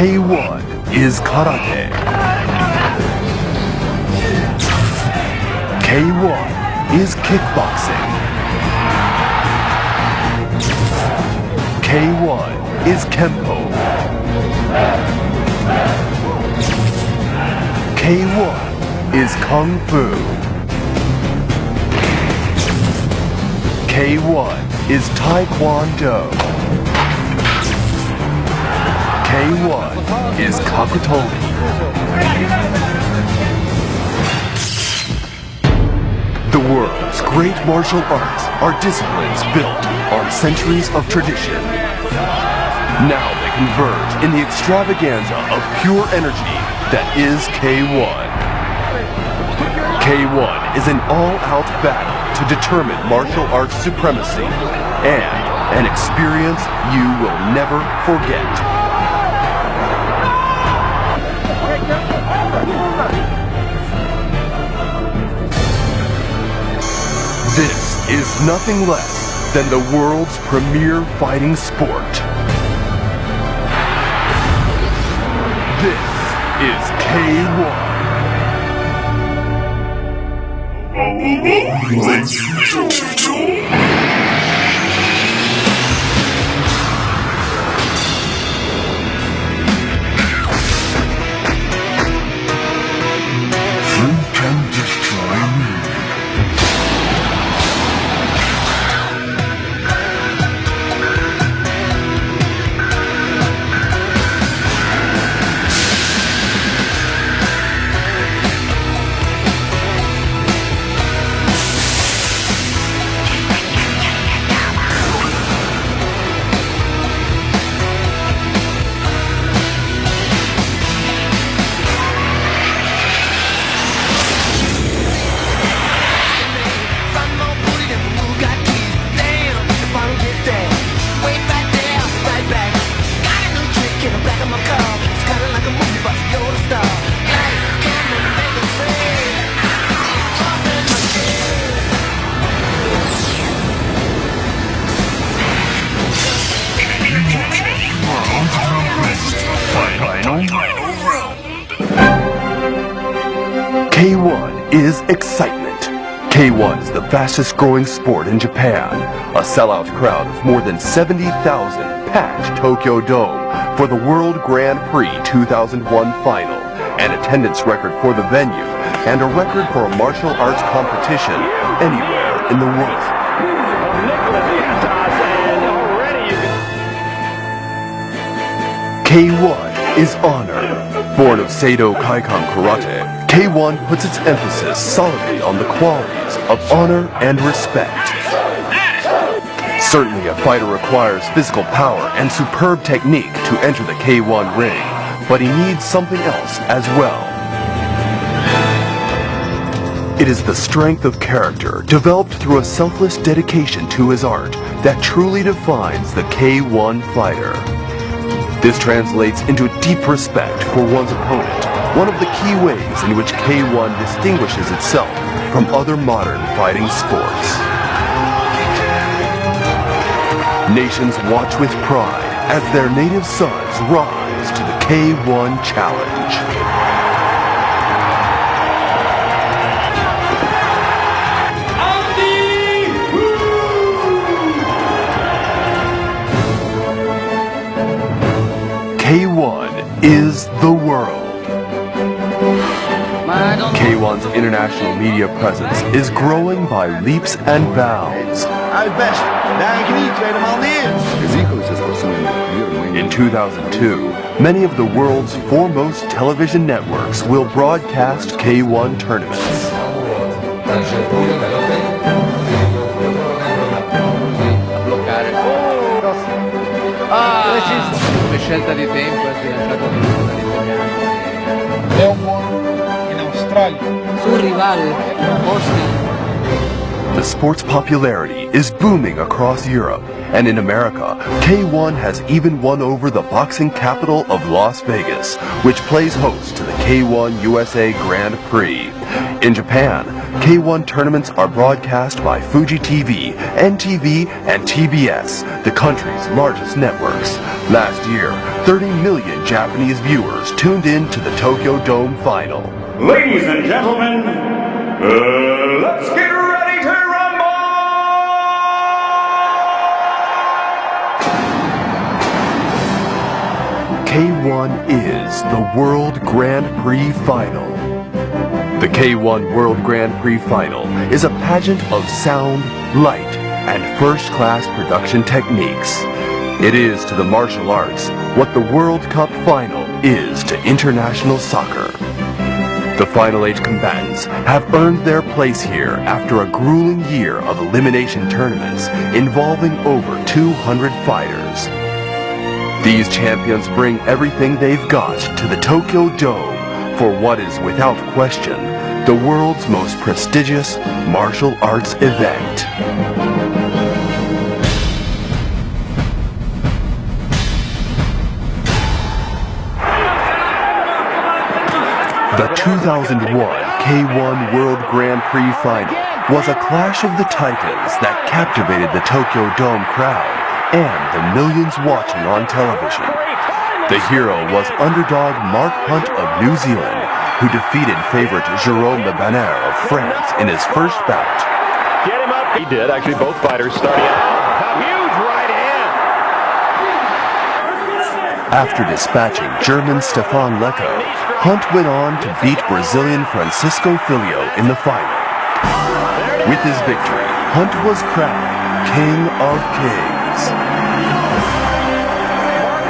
K1 is karate. K1 is kickboxing. K1 is kempo. K1 is kung fu. K1 is taekwondo. K1 is kakutobi. The world's great martial arts are disciplines built on centuries of tradition. Now they converge in the extravaganza of pure energy that is K1. K1 is an all-out battle to determine martial arts supremacy and an experience you will never forget. This is nothing less than the world's premier fighting sport. This is K1. Who can destroy me? K1 is excitement. K1 is the fastest growing sport in Japan. A sellout crowd of more than 70,000 packed Tokyo Dome for the World Grand Prix 2001 final, an attendance record for the venue, and a record for a martial arts competition anywhere in the world. K1 is honor. Born of Seido Kaikan Karate, K1 puts its emphasis solidly on the qualities of honor and respect. Certainly a fighter requires physical power and superb technique to enter the K1 ring, but he needs something else as well. It is the strength of character developed through a selfless dedication to his art that truly defines the K1 fighter. This translates into deep respect for one's opponent, one of the key ways in which K1 distinguishes itself from other modern fighting sports. Nations watch with pride as their native sons rise to the K1 challenge. K1 is the world. K1's international media presence is growing by leaps and bounds. In 2002, many of the world's foremost television networks will broadcast K1 tournaments. Scelta di tempo è sbilanciato in Australia. Sul rivale, The sport's popularity is booming across Europe, and in America, K1 has even won over the boxing capital of Las Vegas, which plays host to the K1 USA Grand Prix. In Japan, K1 tournaments are broadcast by Fuji TV, NTV, and TBS, the country's largest networks. Last year, 30 million Japanese viewers tuned in to the Tokyo Dome final. Ladies and gentlemen, let's get ready to rumble! K1 is the World Grand Prix Final. The K1 World Grand Prix Final is a pageant of sound, light, and first-class production techniques. It is to the martial arts what the World Cup Final is to international soccer. The Final 8 combatants have earned their place here after a grueling year of elimination tournaments involving over 200 fighters. These champions bring everything they've got to the Tokyo Dome for what is without question the world's most prestigious martial arts event. The 2001 K1 World Grand Prix Final was a clash of the titans that captivated the Tokyo Dome crowd and the millions watching on television. The hero was underdog Mark Hunt of New Zealand, who defeated favorite Jerome Le Banner of France in his first bout. Get him up. He did. Actually, both fighters starting out. A huge right hand. After dispatching German Stefan Lecco, Hunt went on to beat Brazilian Francisco Filho in the final. With his victory, Hunt was crowned King of Kings.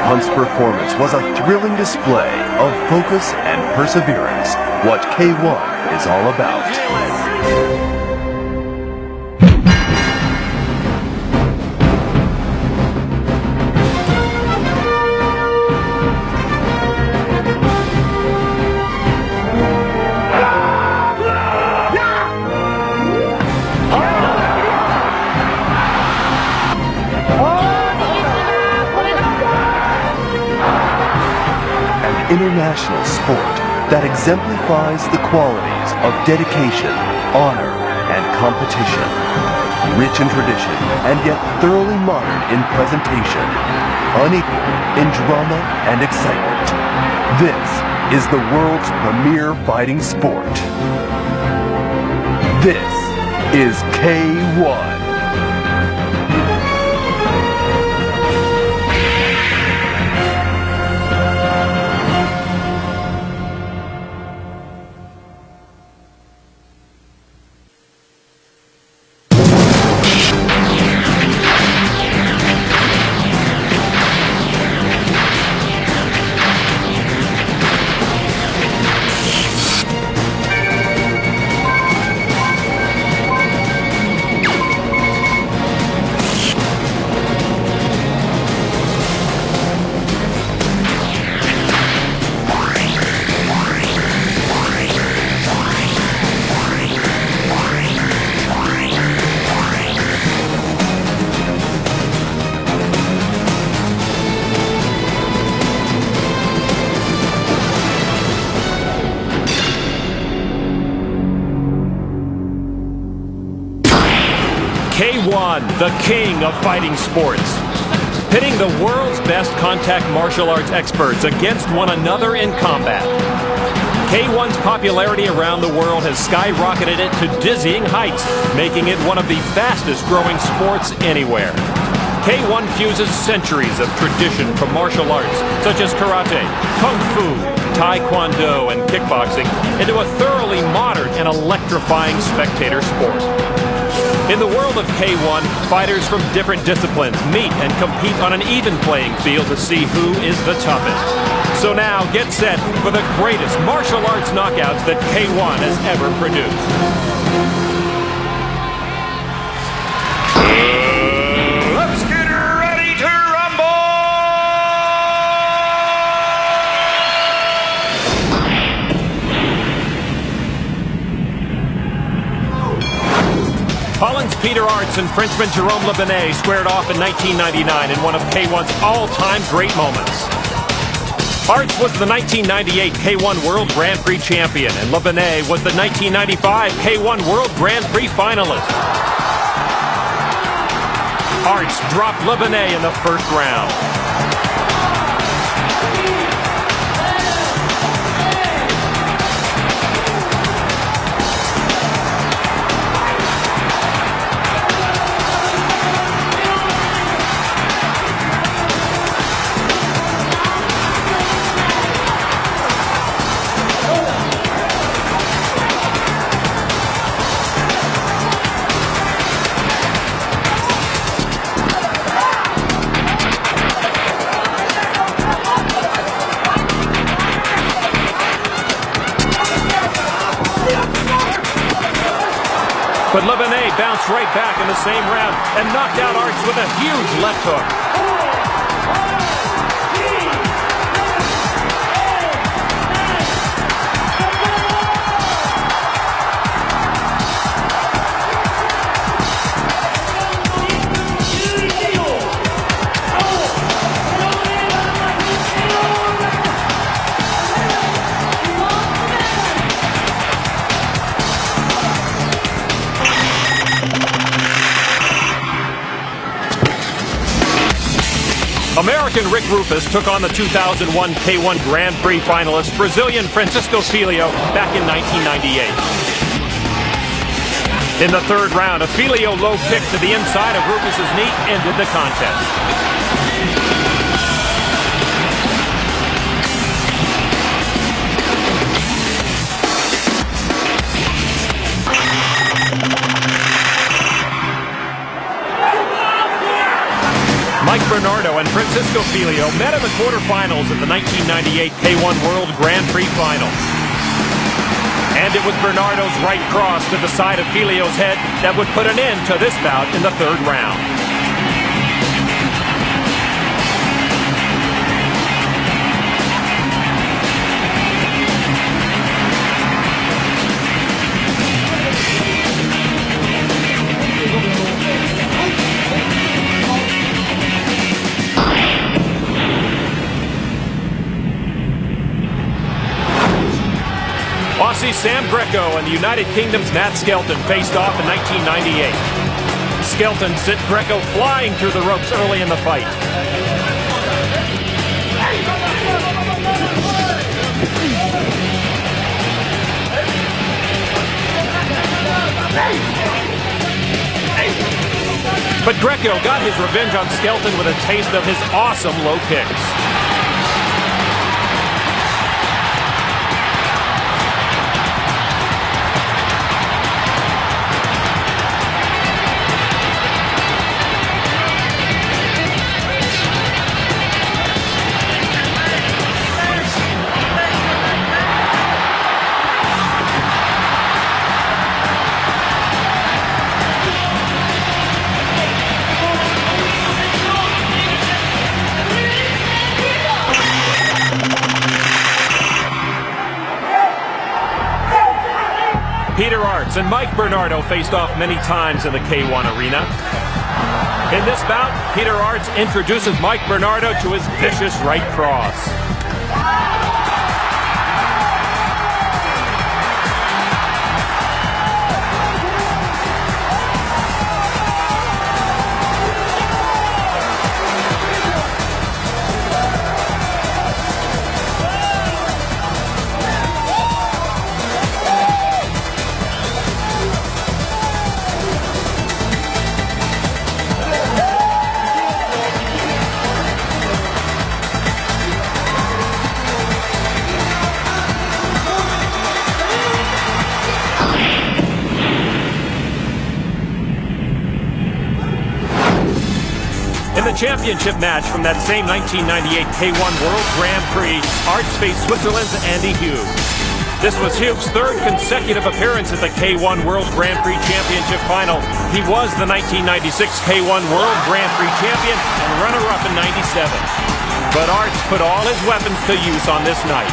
Hunt's performance was a thrilling display of focus and perseverance, what K1 is all about. International sport that exemplifies the qualities of dedication, honor, and competition. Rich in tradition and yet thoroughly modern in presentation. Unequal in drama and excitement. This is the world's premier fighting sport. This is K1. K1, the king of fighting sports. Pitting the world's best contact martial arts experts against one another in combat. K1's popularity around the world has skyrocketed it to dizzying heights, making it one of the fastest growing sports anywhere. K1 fuses centuries of tradition from martial arts, such as karate, kung fu, taekwondo, and kickboxing, into a thoroughly modern and electrifying spectator sport. In the world of K1, fighters from different disciplines meet and compete on an even playing field to see who is the toughest. So now, get set for the greatest martial arts knockouts that K1 has ever produced. Let's get ready to rumble! Holland's Peter Arts and Frenchman Jerome Le Banner squared off in 1999 in one of K1's all-time great moments. Arts was the 1998 K1 World Grand Prix champion, and Le Benet was the 1995 K1 World Grand Prix finalist. Arts dropped Le Benet in the first round. But Le Benet bounced right back in the same round and knocked out Arts with a huge left hook. American Rick Rufus took on the 2001 K1 Grand Prix finalist Brazilian Francisco Filho back in 1998. In the third round, a Filho low kick to the inside of Rufus's knee ended the contest. Mike Bernardo and Francisco Filho met in the quarterfinals of the 1998 K1 World Grand Prix Final. And it was Bernardo's right cross to the side of Filho's head that would put an end to this bout in the third round. Aussie Sam Greco and the United Kingdom's Matt Skelton faced off in 1998. Skelton sent Greco flying through the ropes early in the fight. But Greco got his revenge on Skelton with a taste of his awesome low kicks. Peter Arts and Mike Bernardo faced off many times in the K1 arena. In this bout, Peter Arts introduces Mike Bernardo to his vicious right cross. In the championship match from that same 1998 K1 World Grand Prix, Arts faced Switzerland's Andy Hughes. This was Hughes' third consecutive appearance at the K1 World Grand Prix Championship Final. He was the 1996 K1 World Grand Prix champion and runner-up in '97. But Arts put all his weapons to use on this night.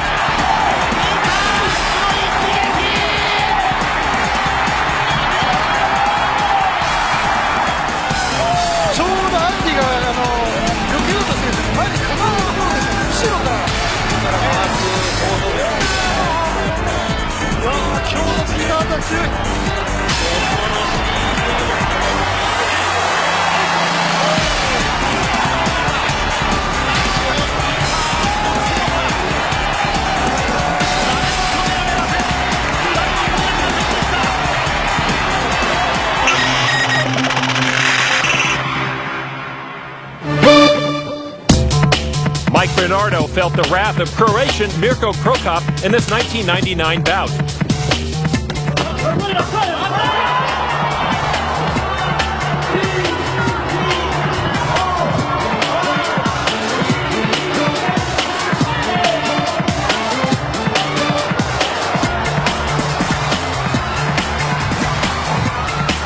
Mike Bernardo felt the wrath of Croatian Mirko Krokop in this 1999 bout.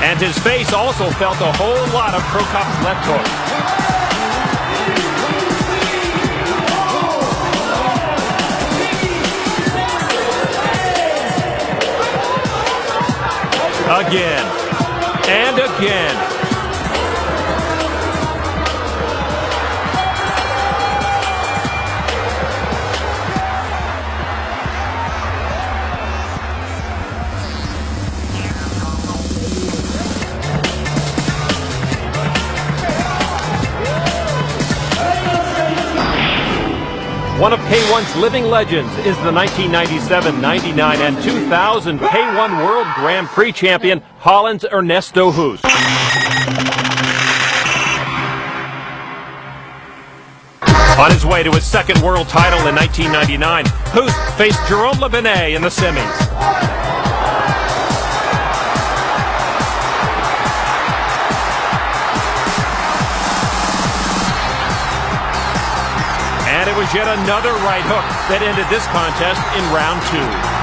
And his face also felt a whole lot of Krokop's left hook. Again and again. One of K1's living legends is the 1997, 99, and 2000 K1 World Grand Prix champion, Holland's Ernesto Hoos. On his way to his second world title in 1999, Hoos faced Jerome Le Benet in the semis. And it was yet another right hook that ended this contest in round 2.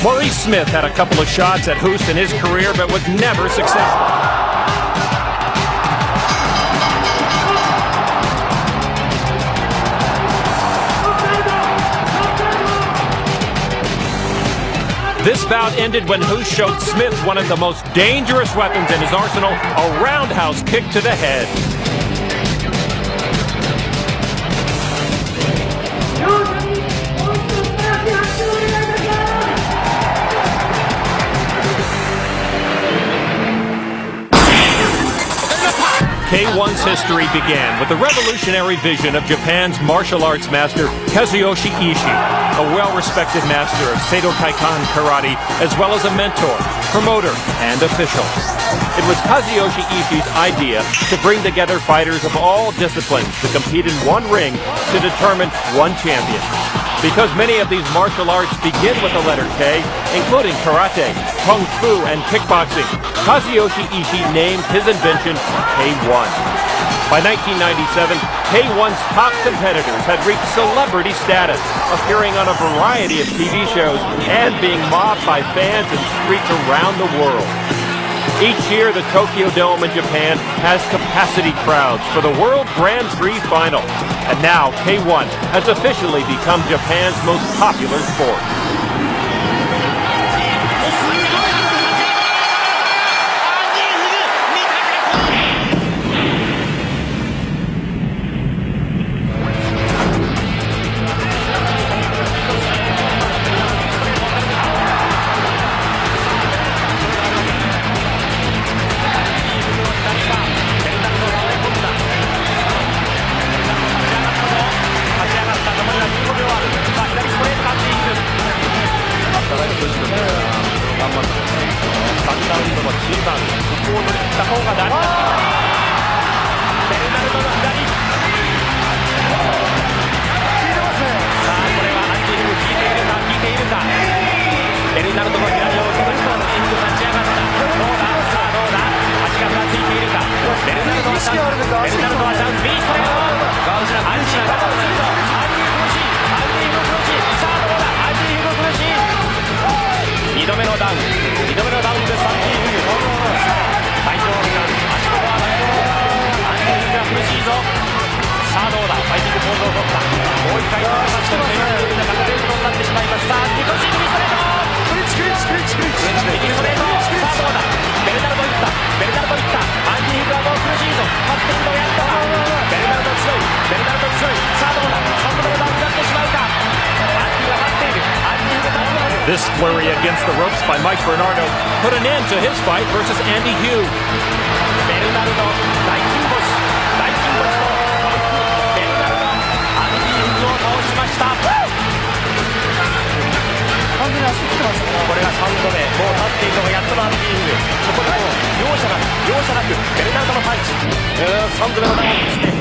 Maurice Smith had a couple of shots at Hoos in his career, but was never successful. This bout ended when Hoos showed Smith one of the most dangerous weapons in his arsenal, a roundhouse kick to the head. K1's history began with the revolutionary vision of Japan's martial arts master Kazuyoshi Ishii, a well-respected master of Seito Kaikan karate, as well as a mentor, promoter, and official. It was Kazuyoshi Ishii's idea to bring together fighters of all disciplines to compete in one ring to determine one champion. Because many of these martial arts begin with the letter K, including karate, kung fu, and kickboxing, Kazuyoshi Ishii named his invention K1. By 1997, K1's top competitors had reached celebrity status, appearing on a variety of TV shows and being mobbed by fans in streets around the world. Each year, the Tokyo Dome in Japan has capacity crowds for the World Grand Prix Final. And now, K1 has officially become Japan's most popular sport. さあどうだ、ファイティングポーズを取った。もう一回伸ばしてのという中でベルトになってしまいました。ニコシン右ストレート、右ストレート、さあどうだ、ベルナルドいった、ベルナルドいった、アンディ・ヒグはもう苦しいぞ、勝っているのをやったわ。ベルナルド強い、ベルナルド強い、さあどうだ、3度目のダウンになってしまうか。アンディが待っている、アンディ・ヒグダウンがある。This flurry against the ropes by Mike Bernardo put an end to his fight versus Andy Hugh. ベルナルド大金星、大金星とベルナルド、アンディ・ヒグを倒しました。これが3度目、もう立っているのがやっとのアンディ・ヒグ。そこでもう容赦なくベルナルドのパンチ、3度目のダウンですね。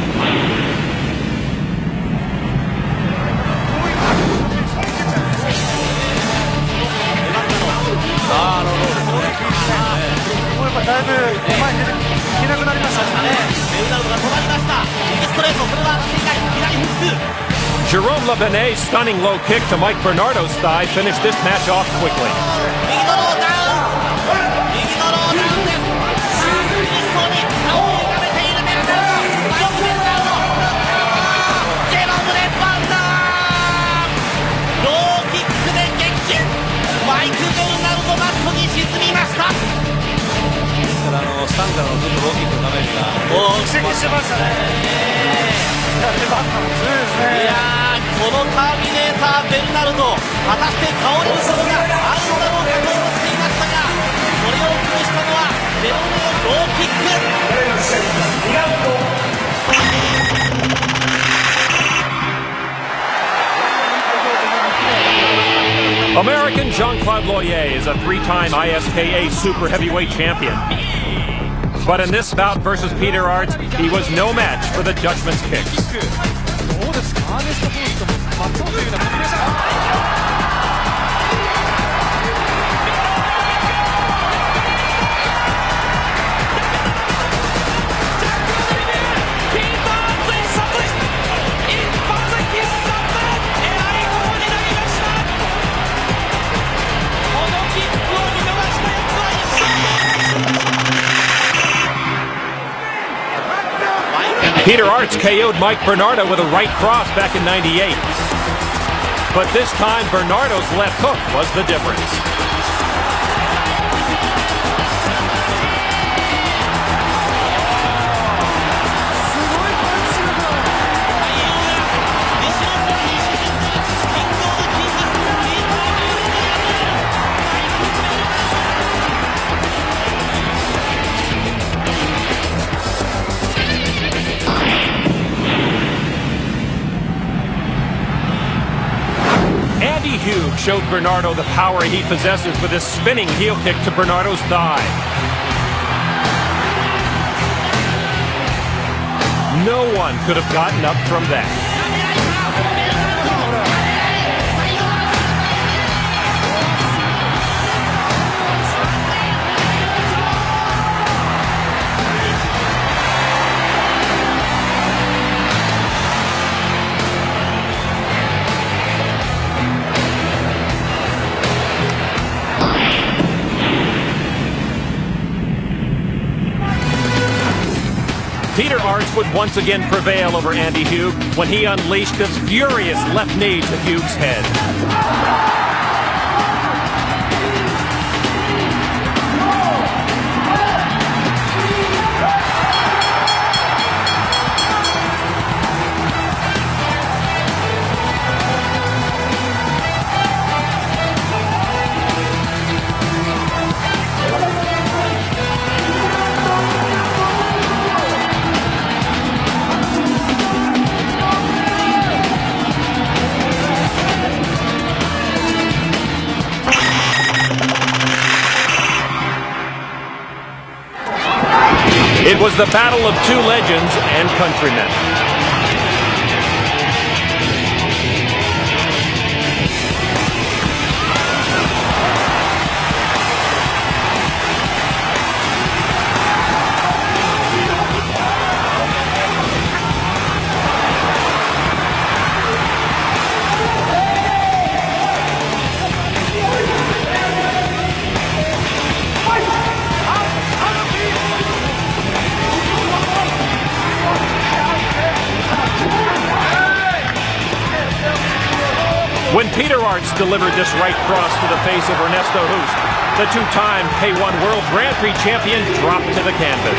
だいぶ前に出ていけなくなりましたね。ベルナルドが止まりました。右ストレート、これは正解、左フック。Jerome Labenet's stunning low kick to Mike Bernardo's thigh finished this match off quickly. 右のローダウン、右のローダウンです。苦しそうに顔を歪めているベルナルド、マイク・ベルナルド、ジェロム・レバンダー、ローキックで撃沈。マイク・ベルナルドマットに沈みました。スタンからのずっとローキックのダメージがもう奇跡してましたね。バッターも強いですね。いやー、このターミネーターベルナルド、果たして倒れることがあるのだろうかと思っていましたが、それを崩したのはベルナルドのローキック。American Jean-Claude Loyer is a three-time ISKA Super Heavyweight Champion. But in this bout versus Peter Arts, he was no match for the Dutchman's kicks. どうですか、アーネスト・フォースと松尾というようなコンビネーション。Peter Arts KO'd Mike Bernardo with a right cross back in '98. But this time, Bernardo's left hook was the difference. Andy Hugh showed Bernardo the power he possesses with his spinning heel kick to Bernardo's thigh. No one could have gotten up from that. Peter Arts would once again prevail over Andy Hugh when he unleashed this furious left knee to Hugh's head. It was the battle of two legends and countrymen. When Peter Arts delivered this right cross to the face of Ernesto Hoost, the two-time K1 World Grand Prix champion dropped to the canvas.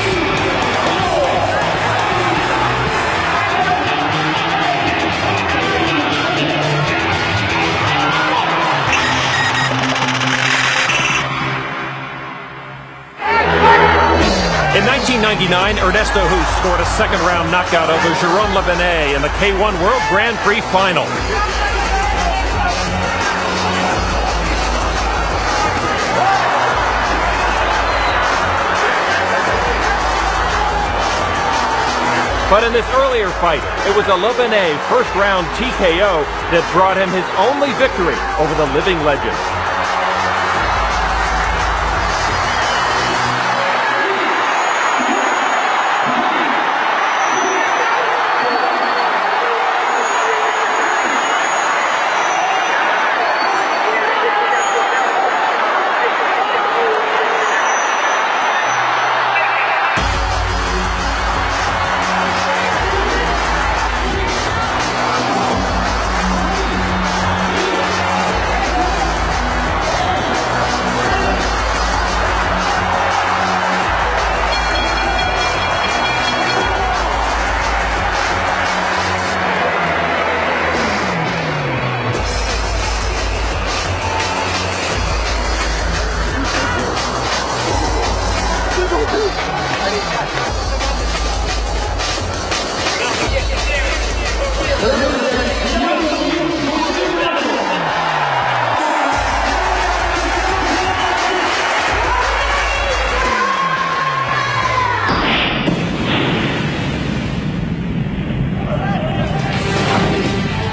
In 1999, Ernesto Hoost scored a second-round knockout over Jérôme Le Benet in the K1 World Grand Prix final. But in this earlier fight, it was a Le Benet first-round TKO that brought him his only victory over the living legend.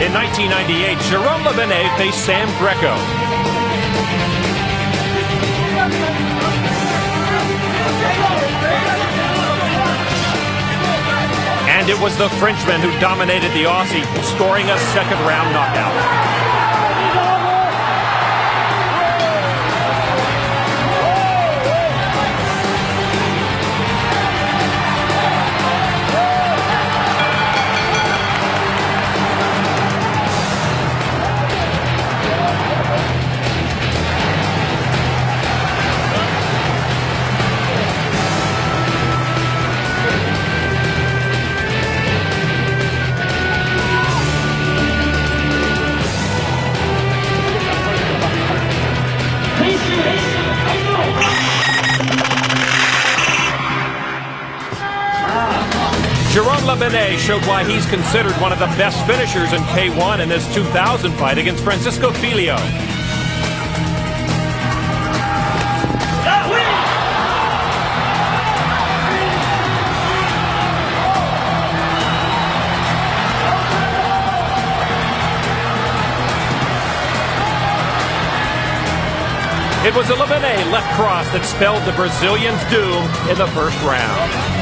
In 1998, Jérôme Le Benet faced Sam Greco. And it was the Frenchman who dominated the Aussie, scoring a second-round knockout. Jérôme Le Benet showed why he's considered one of the best finishers in K1 in this 2000 fight against Francisco Filho. It was a Le Benet left cross that spelled the Brazilian's doom in the first round.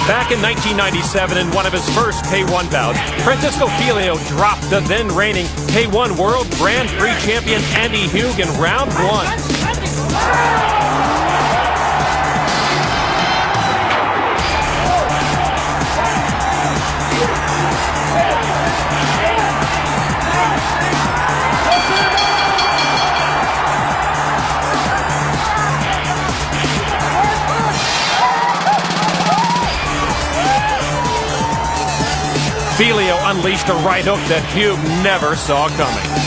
Back in 1997, in one of his first K1 bouts, Francisco Filho dropped the then-reigning K1 World Grand Prix champion Andy Hugh in round one. Filho unleashed a right hook that Hugh never saw coming.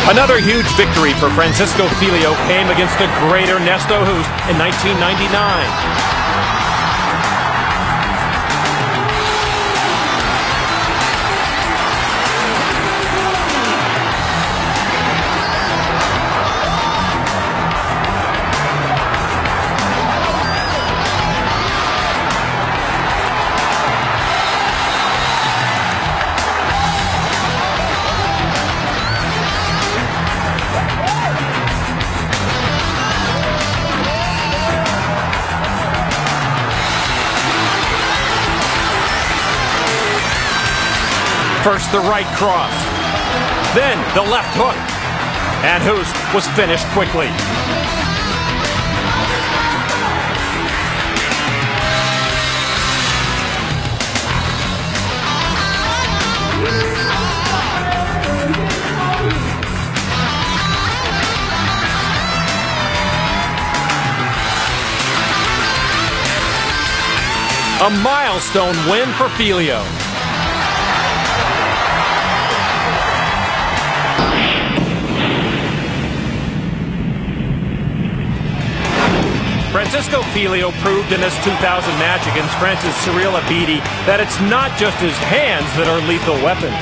Another huge victory for Francisco Filho came against the great Ernesto Hoost in 1999. First the right cross, then the left hook, and Hus was finished quickly. A milestone win for Filio. Francisco Filio proved in his 2000 match against France's Cyril Abidi that it's not just his hands that are lethal weapons.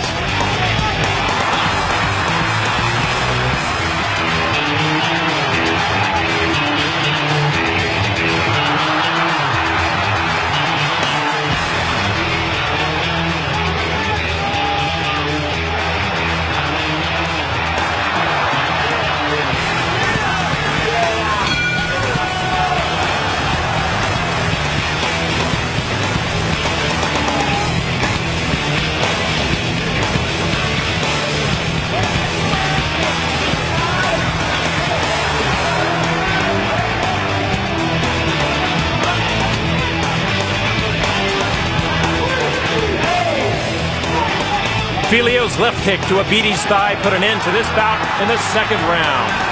Filio's left kick to Abidi's thigh put an end to this bout in the second round.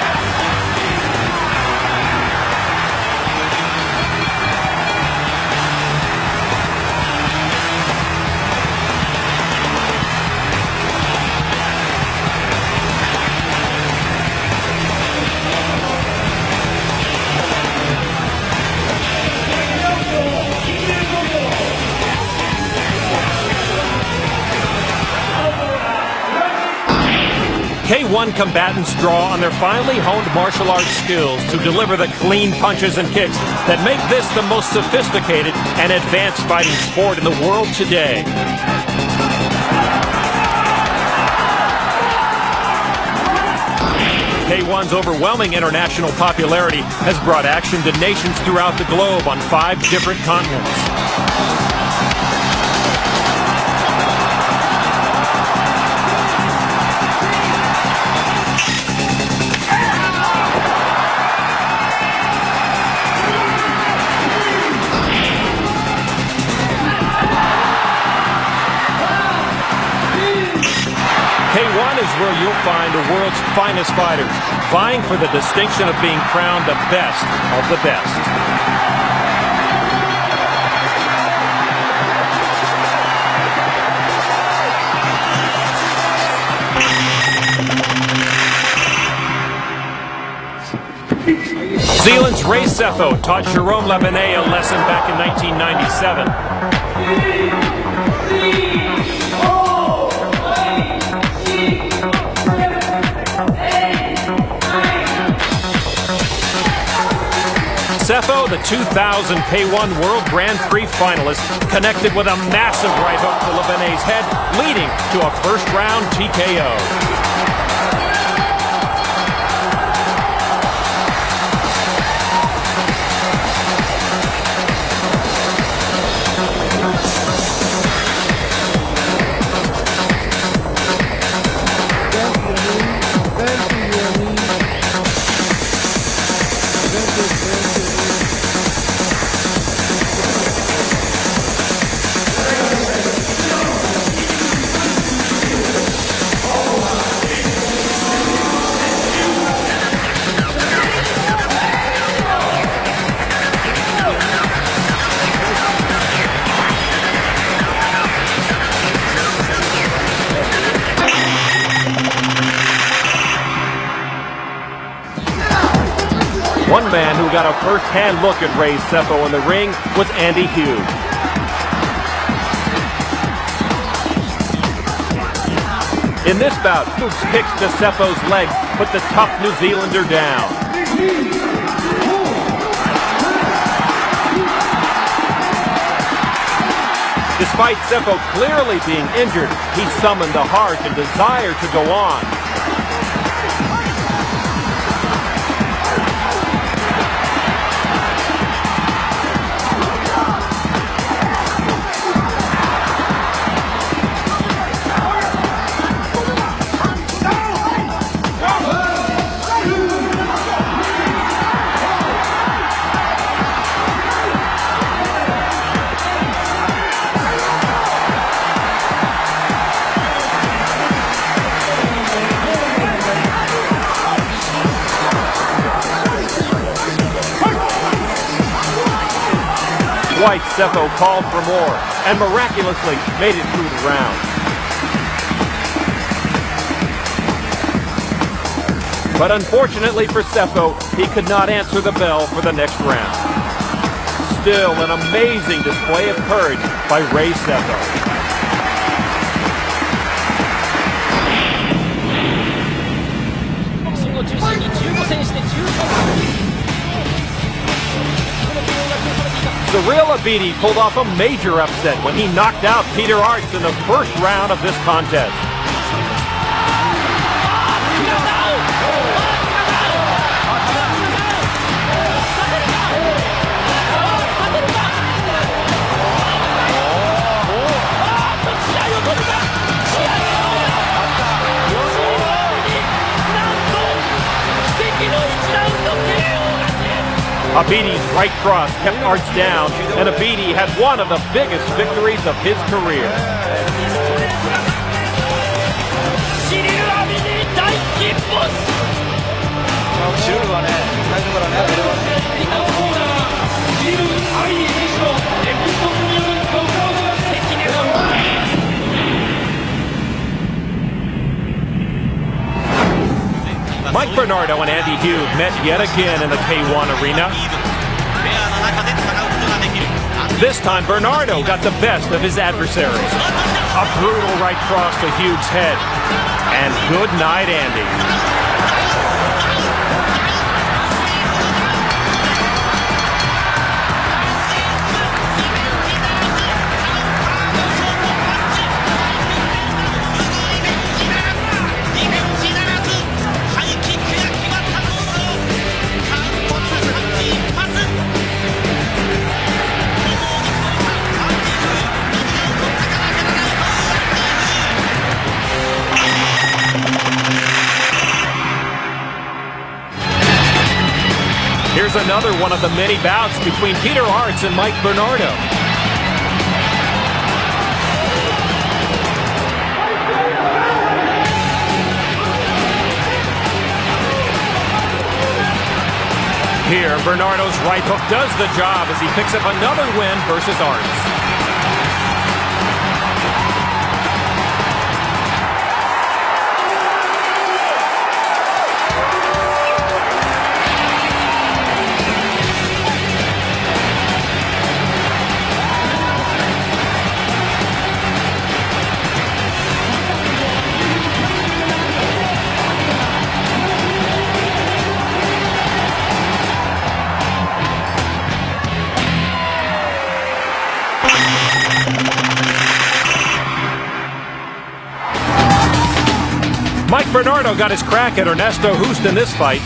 K1 combatants draw on their finely honed martial arts skills to deliver the clean punches and kicks that make this the most sophisticated and advanced fighting sport in the world today. K1's overwhelming international popularity has brought action to nations throughout the globe on 5 different continents. K1 is where you'll find the world's finest fighters, vying for the distinction of being crowned the best of the best. New Zealand's Ray Sefo taught Jerome Lebanet a lesson back in 1997. Sefo, the 2000 K1 World Grand Prix finalist, connected with a massive right hook to Lebanet's head, leading to a first-round TKO. One man who got a first-hand look at Ray Sefo in the ring was Andy Hughes. In this bout, Hughes kicks to Sefo's leg, put the tough New Zealander down. Despite Sefo clearly being injured, he summoned the heart and desire to go on. Twice Seppo called for more and miraculously made it through the round. But unfortunately for Seppo, he could not answer the bell for the next round. Still an amazing display of courage by Ray Seppo. Cyril Abidi pulled off a major upset when he knocked out Peter Arts in the first round of this contest. Abidi's right cross kept Arts down, and Abidi had one of the biggest victories of his career. Mike Bernardo and Andy Hughes met yet again in the K1 arena. This time, Bernardo got the best of his adversary. A brutal right cross to Hughes' head. And good night, Andy. Here's another one of the many bouts between Peter Arts and Mike Bernardo. Here, Bernardo's right hook does the job as he picks up another win versus Arts. Mike Bernardo got his crack at Ernesto Hoost in this fight.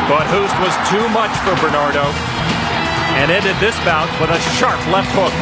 But Hoost was too much for Bernardo and ended this bout with a sharp left hook.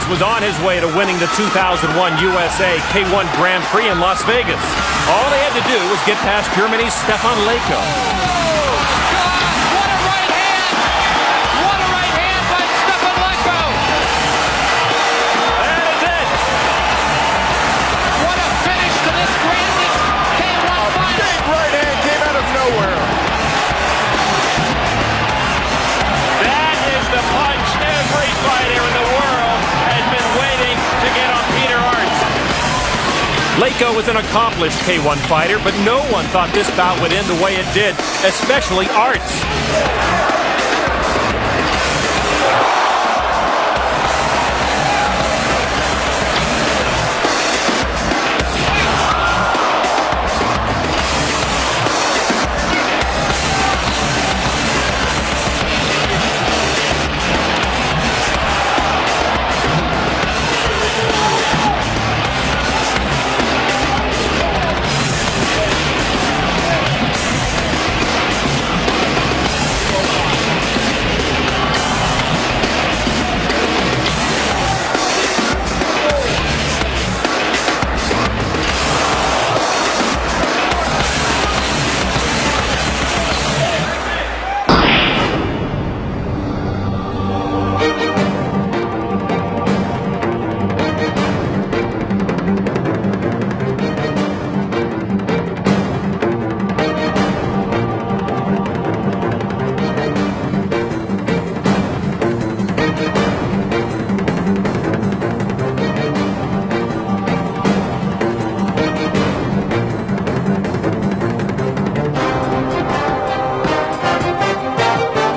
Was on his way to winning the 2001 USA K1 Grand Prix in Las Vegas. All they had to do was get past Germany's Stefan Leko. What a right hand! What a right hand by Stefan Leko! That is it! What a finish to this grandest K1 final! Big right hand came out of nowhere. That is the punch every fighter in the world has been Lako is an accomplished K1 fighter, but no one thought this bout would end the way it did, especially Arts.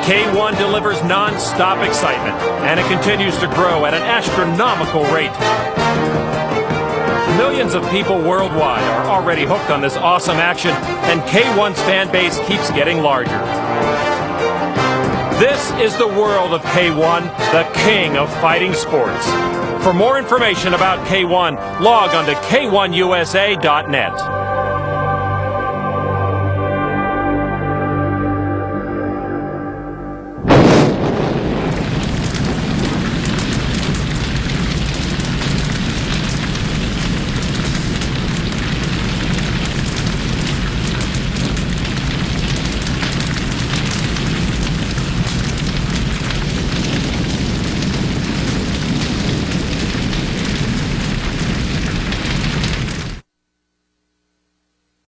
K1 delivers non-stop excitement, and it continues to grow at an astronomical rate. Millions of people worldwide are already hooked on this awesome action, and K1's fan base keeps getting larger. This is the world of K1, the king of fighting sports. For more information about K1, log on to K1USA.net.